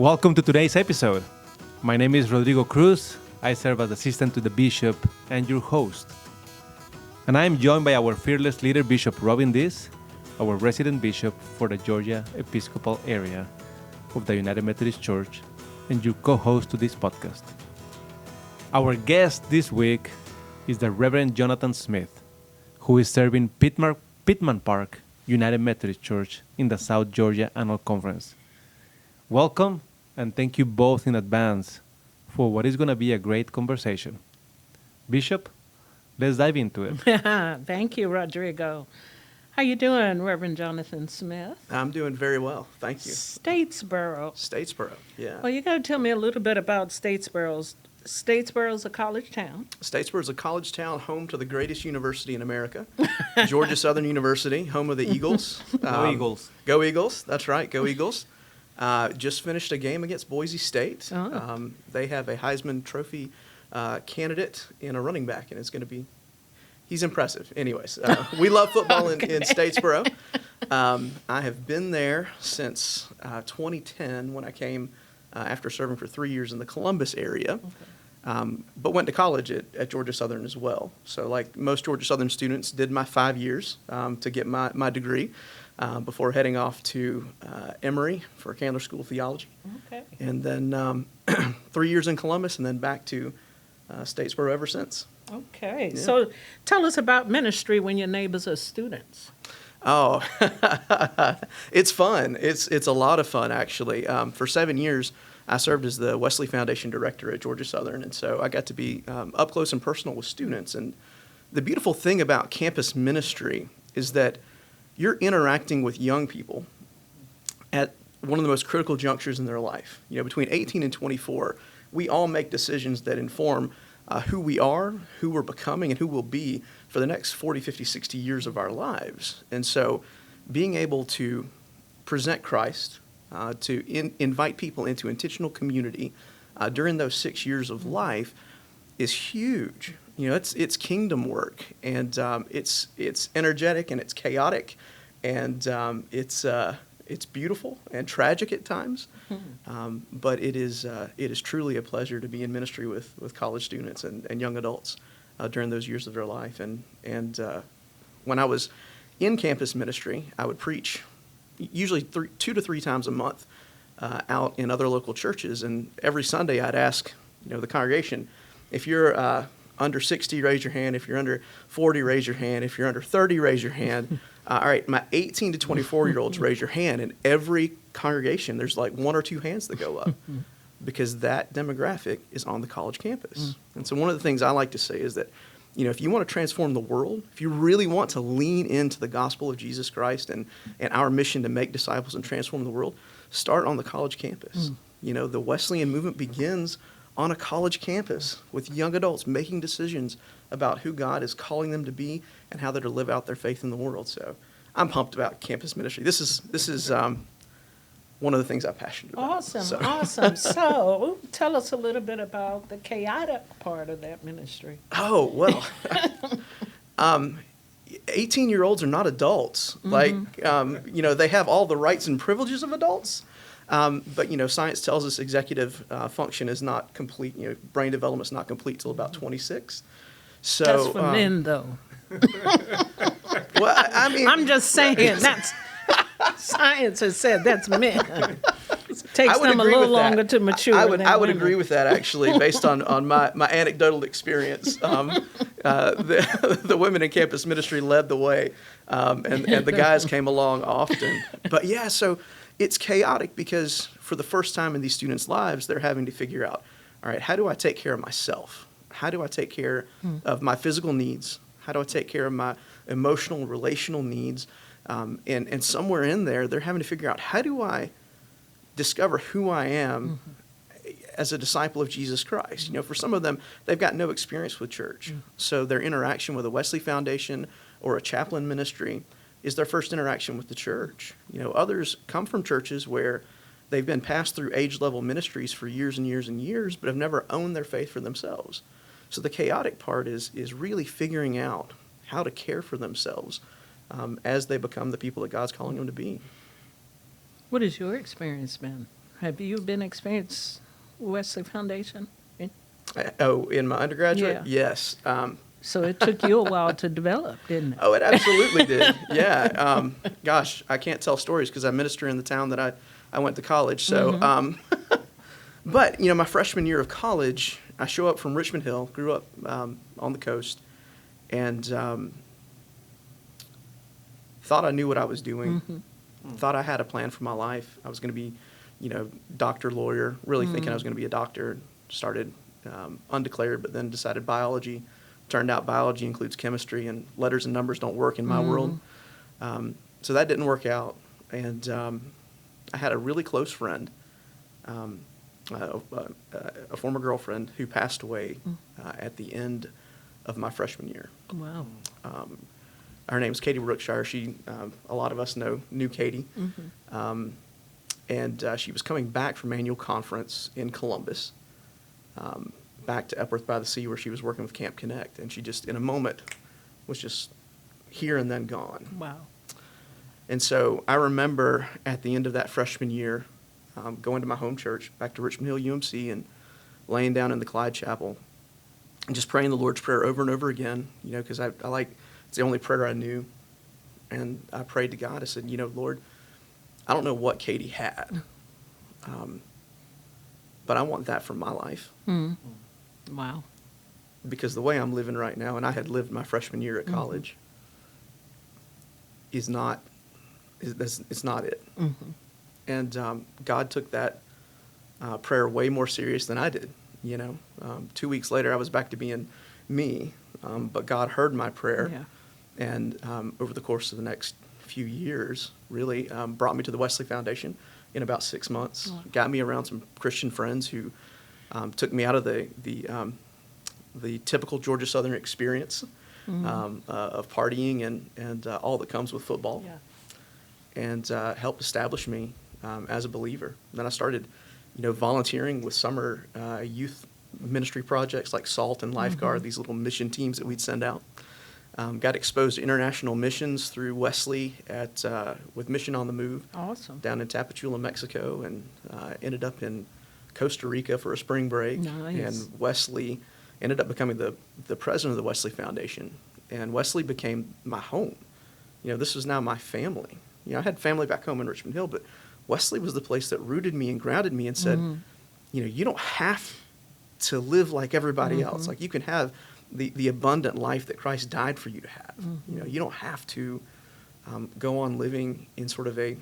Welcome to today's episode. My name is Rodrigo Cruz. I serve as assistant to the bishop and your host. And I am joined by our fearless leader, Bishop Dease, our resident bishop for the Georgia Episcopal area of the United Methodist Church, and your co-host to this podcast. Our guest this week is the Reverend Jonathan Smith, who is serving Pittman Park United Methodist Church in the South Georgia Annual Conference. Welcome, and thank you both in advance for what is going to be a great conversation. Bishop, let's dive into it. Thank you, Rodrigo. How you doing, Reverend Jonathan Smith? I'm doing very well, thank you. Statesboro, yeah. Well, you got to tell me a little bit about Statesboro. Statesboro's a college town. Statesboro is a college town home to the greatest university in America, Georgia Southern University, home of the Eagles. Go Eagles. Go Eagles, that's right, go Eagles. Just finished a game against Boise State. Oh. They have a Heisman Trophy candidate and a running back, and it's going to be, he's impressive. Anyways, we love football in Statesboro. I have been there since 2010 when I came after serving for 3 years in the Columbus area, but went to college at Georgia Southern as well. So like most Georgia Southern students, did my 5 years to get my degree before heading off to Emory for Candler School of Theology. Okay. And then 3 years in Columbus and then back to Statesboro ever since. Okay. Yeah. So tell us about ministry when your neighbors are students. Oh, it's fun. It's a lot of fun, actually. For 7 years, I served as the Wesley Foundation director at Georgia Southern, and so I got to be up close and personal with students. And the beautiful thing about campus ministry is that you're interacting with young people at one of the most critical junctures in their life. You know, between 18 and 24, we all make decisions that inform who we are, who we're becoming, and who we'll be for the next 40, 50, 60 years of our lives. And so being able to present Christ, to invite people into intentional community during those 6 years of life is huge. You know, it's kingdom work, and it's energetic and it's chaotic, and it's beautiful and tragic at times, but it is truly a pleasure to be in ministry with college students and young adults during those years of their life. And when I was in campus ministry, I would preach usually 2 to 3 times a month out in other local churches. And every Sunday I'd ask the congregation, if you're under 60, raise your hand. If you're under 40, raise your hand. If you're under 30, raise your hand. All right, my 18 to 24-year-olds raise your hand. In every congregation, there's like 1 or 2 hands that go up because that demographic is on the college campus. And so one of the things I like to say is that, if you want to transform the world, if you really want to lean into the gospel of Jesus Christ and our mission to make disciples and transform the world, start on the college campus. The Wesleyan movement begins on a college campus with young adults making decisions about who God is calling them to be and how they're to live out their faith in the world. So I'm pumped about campus ministry. This is one of the things I'm passionate about. Awesome. So tell us a little bit about the chaotic part of that ministry. Oh, well, 18-year-olds are not adults. They have all the rights and privileges of adults. But science tells us executive function is not complete. Brain development is not complete till about 26. So that's for men, though. Well, I mean, I'm just saying that's science has said that's men. It takes them a little longer to mature. I would women. agree with that, actually, based on my anecdotal experience. The women in campus ministry led the way, and the guys came along often. But yeah, so it's chaotic because for the first time in these students' lives, they're having to figure out, all right, how do I take care of myself? How do I take care of my physical needs? How do I take care of my emotional and relational needs? And somewhere in there, they're having to figure out, how do I discover who I am as a disciple of Jesus Christ? For some of them, they've got no experience with church. So their interaction with a Wesley Foundation or a chaplain ministry is their first interaction with the church. Others come from churches where they've been passed through age-level ministries for years and years and years, but have never owned their faith for themselves. So the chaotic part is really figuring out how to care for themselves as they become the people that God's calling them to be. What has your experience been? Have you been experienced Wesley Foundation? In my undergraduate? Yeah. Yes. So it took you a while to develop, didn't it? Oh, it absolutely did. Yeah. Gosh, I can't tell stories because I minister in the town that I went to college. So, but, my freshman year of college, I show up from Richmond Hill, grew up on the coast, and thought I knew what I was doing, thought I had a plan for my life. I was going to be, doctor, lawyer, really thinking I was going to be a doctor. Started undeclared, but then decided biology. Turned out biology includes chemistry, and letters and numbers don't work in my world. So that didn't work out. And I had a really close friend, a former girlfriend who passed away at the end of my freshman year. Wow. Her name's Katie Brookshire. She, a lot of us knew Katie. And she was coming back from annual conference in Columbus, back to Epworth by the Sea, where she was working with Camp Connect. And she just, in a moment, was just here and then gone. Wow. And so I remember at the end of that freshman year, going to my home church, back to Richmond Hill UMC, and laying down in the Clyde Chapel and just praying the Lord's Prayer over and over again, because I it's the only prayer I knew. And I prayed to God. I said, Lord, I don't know what Katie had, but I want that for my life. Wow. Because the way I'm living right now, and I had lived my freshman year at college, it's not it. And God took that prayer way more serious than I did. 2 weeks later, I was back to being me, but God heard my prayer. Yeah. And over the course of the next few years, really brought me to the Wesley Foundation in about 6 months. Wow. Got me around some Christian friends who took me out of the typical Georgia Southern experience of partying and all that comes with football, and helped establish me as a believer. Then I started, volunteering with summer youth ministry projects like SALT and Lifeguard, these little mission teams that we'd send out. Got exposed to international missions through Wesley with Mission on the Move. Awesome. Down in Tapachula, Mexico, and ended up in Costa Rica for a spring break. Nice. And Wesley ended up becoming the president of the Wesley Foundation. And Wesley became my home. This was now my family. I had family back home in Richmond Hill, but Wesley was the place that rooted me and grounded me and said, you don't have to live like everybody else. Like, you can have the abundant life that Christ died for you to have. You don't have to go on living in sort of a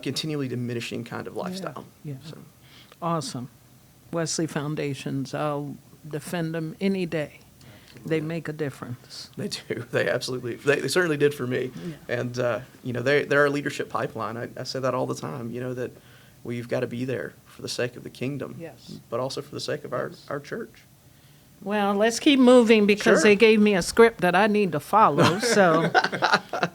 continually diminishing kind of lifestyle. Yeah. So. Awesome. Wesley Foundations, I'll defend them any day. They make a difference. They do. They absolutely. They certainly did for me. Yeah. And they're our leadership pipeline. I say that all the time. That we've got to be there for the sake of the kingdom. Yes. But also for the sake of our church. Well, let's keep moving because Sure. they gave me a script that I need to follow. So,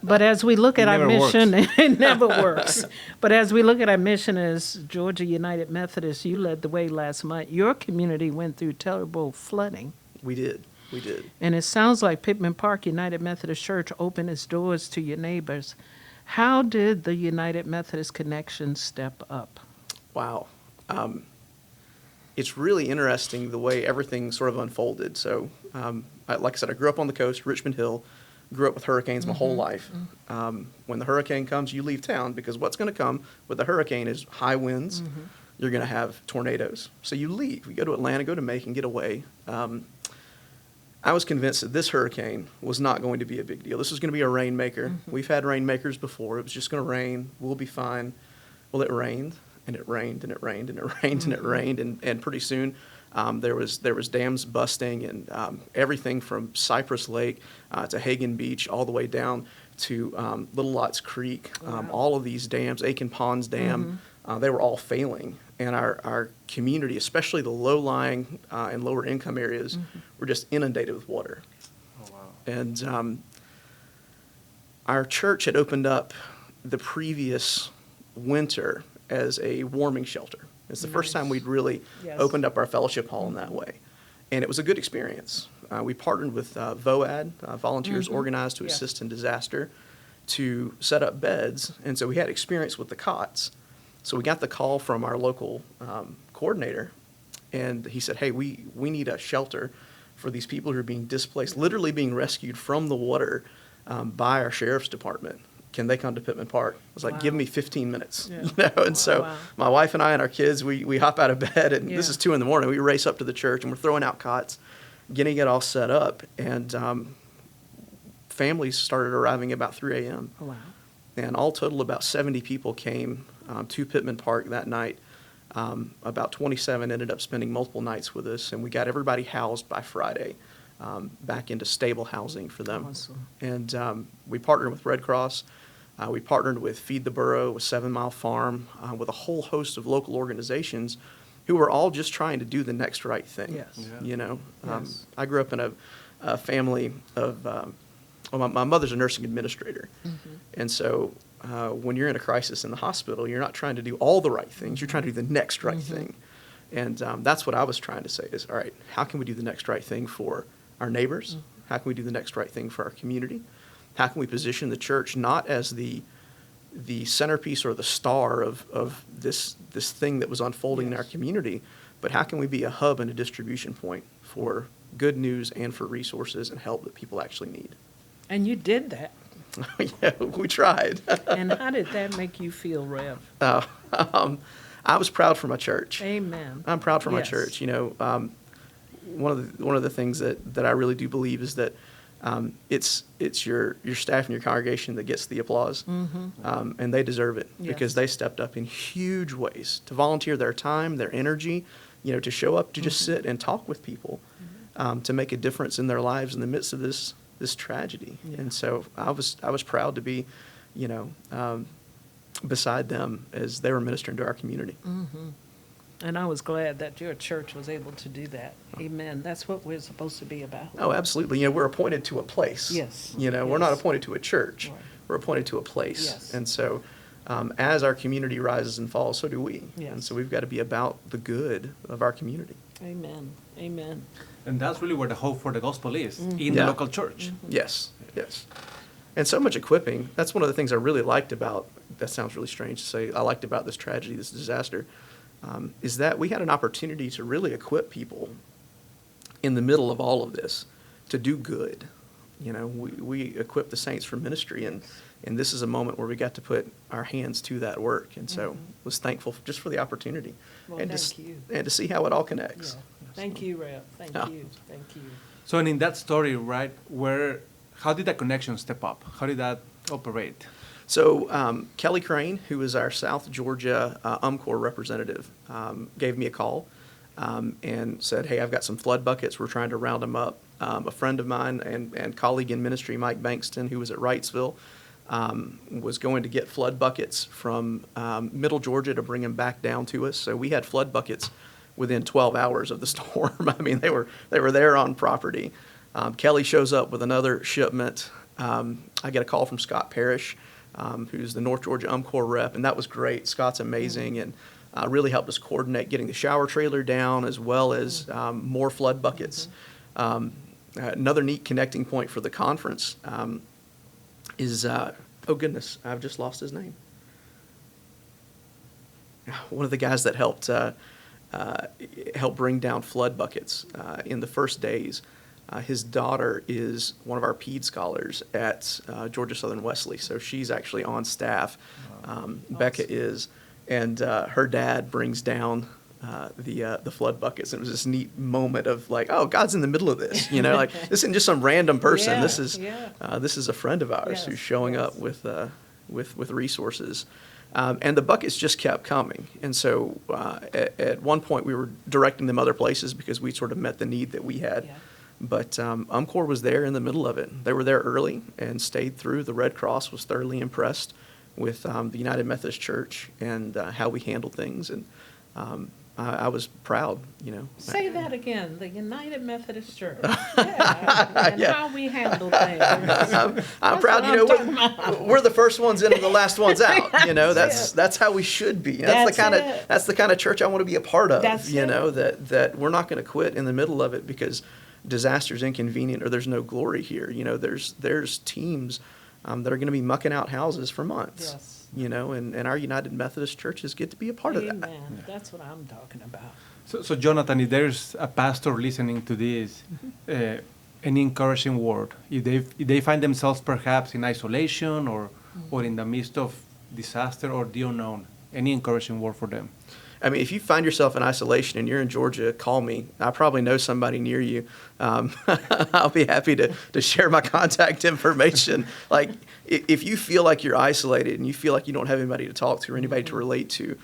but as we look at our never mission, it never works. But as we look at our mission as Georgia United Methodist, you led the way last month. Your community went through terrible flooding. We did. And it sounds like Pittman Park United Methodist Church opened its doors to your neighbors. How did the United Methodist Connection step up? Wow. It's really interesting the way everything sort of unfolded. So, like I said, I grew up on the coast, Richmond Hill, grew up with hurricanes my whole life. When the hurricane comes, you leave town because what's going to come with the hurricane is high winds. You're going to have tornadoes. So you leave. We go to Atlanta, go to Macon, get away. I was convinced that this hurricane was not going to be a big deal. This was going to be a rainmaker. We've had rainmakers before. It was just going to rain. We'll be fine. Well, it rained. And it rained, and it rained, and it rained, and it rained, and pretty soon there was dams busting, and everything from Cypress Lake to Hagen Beach, all the way down to Little Lots Creek. All of these dams, Aiken Ponds Dam, they were all failing, and our community, especially the low-lying and lower-income areas, were just inundated with water. Oh, wow. And our church had opened up the previous winter as a warming shelter. It's the first time we'd really opened up our fellowship hall in that way. And it was a good experience. We partnered with VOAD, Volunteers Organized to Assist in Disaster, to set up beds. And so we had experience with the cots. So we got the call from our local coordinator, and he said, hey, we need a shelter for these people who are being displaced, literally being rescued from the water by our sheriff's department. Can they come to Pittman Park? I was like, Wow. give me 15 minutes. Yeah. You know? And so Wow. my wife and I and our kids, we hop out of bed, and this Yeah. is 2 a.m. We race up to the church, and we're throwing out cots, getting it all set up. And families started arriving about 3 a.m. Wow. And all total, about 70 people came to Pittman Park that night. About 27 ended up spending multiple nights with us, and we got everybody housed by Friday, back into stable housing for them. Awesome. And we partnered with Red Cross. We partnered with Feed the Borough, with 7 Mile Farm, with a whole host of local organizations who were all just trying to do the next right thing. Yes. Yeah. You know, Yes. I grew up in a family of, well, my mother's a nursing administrator. Mm-hmm. And so when you're in a crisis in the hospital, you're not trying to do all the right things. You're trying to do the next right Mm-hmm. thing. And that's what I was trying to say is, all right, how can we do the next right thing for our neighbors? Mm-hmm. How can we do the next right thing for our community? How can we position the church not as the centerpiece or the star of this thing that was unfolding in our Yes. community, but how can we be a hub and a distribution point for good news and for resources and help that people actually need? And you did that. Yeah, we tried. And how did that make you feel, Rev? I was proud for my church. Amen. I'm proud for my Yes. church. You know, one of the things that I really do believe is that it's your staff and your congregation that gets the applause, and they deserve it because Yes. they stepped up in huge ways to volunteer their time, their energy, you know, to show up to just sit and talk with people, to make a difference in their lives in the midst of this tragedy. Yeah. And so I was proud to be, you know, beside them as they were ministering to our community. And I was glad that your church was able to do that. Amen. That's what we're supposed to be about. Oh, absolutely. You know, we're appointed to a place. Yes. You know, we're not Yes. appointed to a church. Right. We're appointed to a place. Yes. And so as our community rises and falls, so do we. Yes. And so we've got to be about the good of our community. Amen. Amen. And that's really where the hope for the gospel is, in Yeah. the local church. Yes, yes. And so much equipping. That's one of the things I really liked about, that sounds really strange to say, I liked about this tragedy, this disaster, is that we had an opportunity to really equip people in the middle of all of this to do good. You know, we equip the saints for ministry, and this is a moment where we got to put our hands to that work. And so was thankful just for the opportunity. Well, and thank you. And to see how it all connects. Yeah. Thank you, Rev. Thank Yeah. you. Thank you. So, and in that story, right, how did that connection step up? How did that operate? So Kelly Crane, who is our South Georgia UMCOR representative, gave me a call and said, hey, I've got some flood buckets. We're trying to round them up. A friend of mine and colleague in ministry, Mike Bankston, who was at Wrightsville, was going to get flood buckets from Middle Georgia to bring them back down to us. So we had flood buckets within 12 hours of the storm. I mean, they were there on property. Kelly shows up with another shipment. I get a call from Scott Parrish, who's the North Georgia UMCOR rep, and that was great. Scott's amazing and really helped us coordinate getting the shower trailer down as well as more flood buckets. Another neat connecting point for the conference is, oh goodness, I've just lost his name. One of the guys that helped bring down flood buckets in the first days. His daughter is one of our PED scholars at Georgia Southern Wesley, so she's actually on staff. Becca is, and her dad brings down the flood buckets. And it was this neat moment of like, oh, God's in the middle of this, you know, like this isn't just some random person. Yeah, This is yeah. this is a friend of ours Yes, who's showing yes. up with resources. And the buckets just kept coming. And so at one point we were directing them other places because we sort of met the need that we had. Yeah. But UMCOR was there in the middle of it. They were there early and stayed through. The Red Cross was thoroughly impressed with the United Methodist Church and how we handled things. And I was proud, you know. Say that again, the United Methodist Church. Yeah. And Yeah. how we handle things. I'm proud, you what know, I'm talking about. we're the first ones in and the last ones out. You know, That's that's how we should be. That's it. That's the kind of church I want to be a part of. That's you it. know, that we're not going to quit in the middle of it because disaster's inconvenient or there's no glory here. You know, there's teams that are going to be mucking out houses for months. Yes. and our United Methodist churches get to be a part of that. Amen. That's what I'm talking about. So, Jonathan, if there's a pastor listening to this, any encouraging word, if they find themselves perhaps in isolation or in the midst of disaster or the unknown, any encouraging word for them? I mean, if you find yourself in isolation and you're in Georgia, call me. I probably know somebody near you. I'll be happy to share my contact information. Like, if you feel like you're isolated and you feel like you don't have anybody to talk to or anybody to relate to,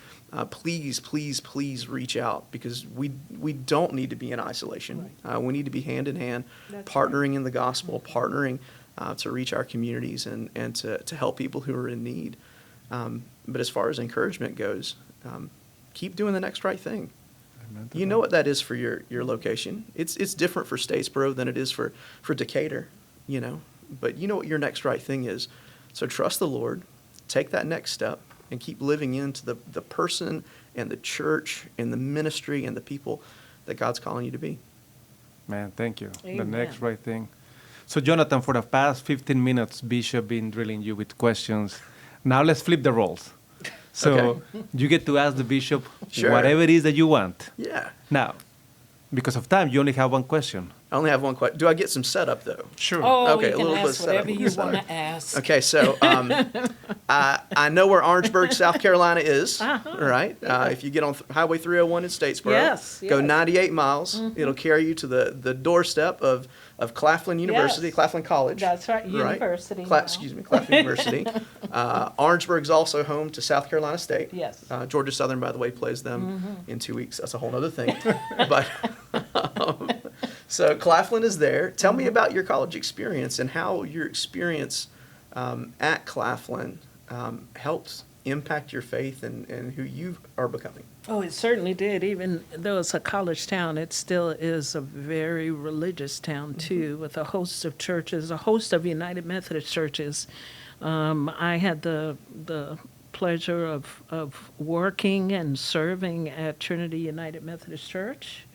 please, please, please reach out, because we don't need to be in isolation. Right. We need to be hand in hand, That's partnering right. in the gospel, partnering to reach our communities and to help people who are in need. But as far as encouragement goes, keep doing the next right thing. You know what that is for your location. It's different for Statesboro than it is for Decatur, but you know what your next right thing is. So trust the Lord, take that next step, and keep living into the person and the church and the ministry and the people that God's calling you to be. Man, thank you. Amen. The next right thing. So, Jonathan, for the past 15 minutes, Bishop been drilling you with questions. Now let's flip the roles. So Okay. you get to ask the bishop Sure. whatever it is that you want. Yeah. Now, because of time, you only have one question. I only have one question. Do I get some setup, though? Sure. Oh, Okay, you a can little bit ask set up, whatever a you little want set to ask. Okay, so I know where Orangeburg, South Carolina is, right? If you get on Highway 301 in Statesboro, Yes, go yes. 98 miles. It'll carry you to the doorstep of Claflin University, Yes. Claflin College. That's right, university now. Excuse me, Claflin University. Orangeburg's also home to South Carolina State. Yes. Georgia Southern, by the way, plays them in 2 weeks. That's a whole other thing. But so Claflin is there. Tell me about your college experience and how your experience at Claflin helped impact your faith and who you are becoming. Oh, it certainly did. Even though it's a college town, it still is a very religious town, too, with a host of churches, a host of United Methodist churches. I had the pleasure of working and serving at Trinity United Methodist Church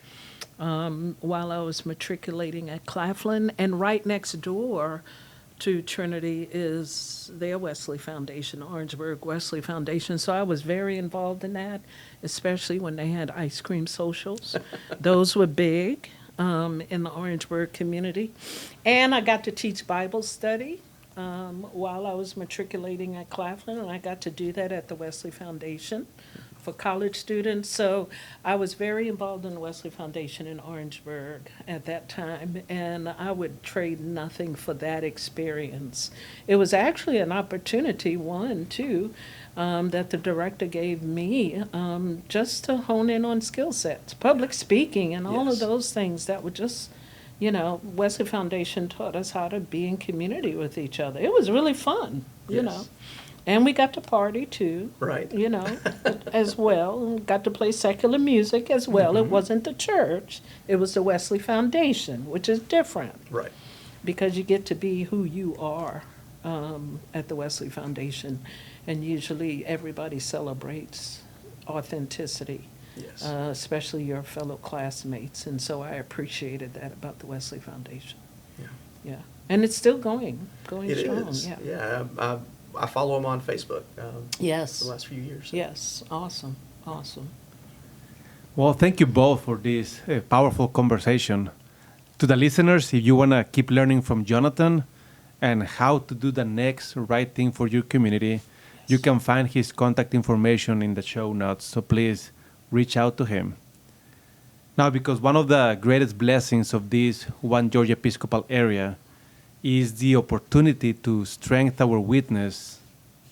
while I was matriculating at Claflin. And right next door to Trinity is their Wesley Foundation, Orangeburg Wesley Foundation. So I was very involved in that, especially when they had ice cream socials. Those were big in the Orangeburg community. And I got to teach Bible study while I was matriculating at Claflin, and I got to do that at the Wesley Foundation for college students. So I was very involved in the Wesley Foundation in Orangeburg at that time, and I would trade nothing for that experience. It was actually an opportunity, that the director gave me just to hone in on skill sets, public speaking and all of Yes. those things that were just, Wesley Foundation taught us how to be in community with each other. It was really fun, you Yes. know. And we got to party too. Right. As well. And got to play secular music as well. It wasn't the church, it was the Wesley Foundation, which is different Right. because you get to be who you are at the Wesley Foundation. And usually everybody celebrates authenticity, Yes. especially your fellow classmates. And so I appreciated that about the Wesley Foundation. Yeah. Yeah. And it's still going It strong. is. Yeah. Yeah. I follow them on Facebook Yes. the last few years. Yes. Awesome. Awesome. Well, thank you both for this powerful conversation. To the listeners, if you want to keep learning from Jonathan and how to do the next right thing for your community, you can find his contact information in the show notes. So please reach out to him. Now, because one of the greatest blessings of this One Georgia Episcopal area is the opportunity to strengthen our witness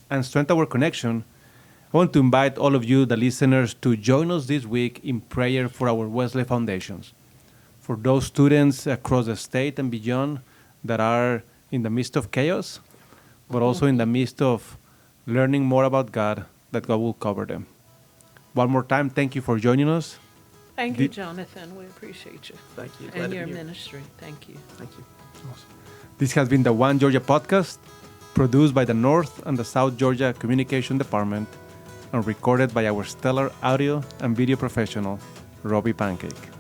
and strengthen our connection, I want to invite all of you, the listeners, to join us this week in prayer for our Wesley Foundations, for those students across the state and beyond that are in the midst of chaos, but also in the midst of learning more about God, that God will cover them. One more time, thank you for joining us. Thank you, Jonathan. We appreciate you. Thank you. Glad And to your be here. ministry. Thank you. Thank you. This has been the One Georgia podcast, produced by the North and the South Georgia Communication Department and recorded by our stellar audio and video professional, Robbie Pancake.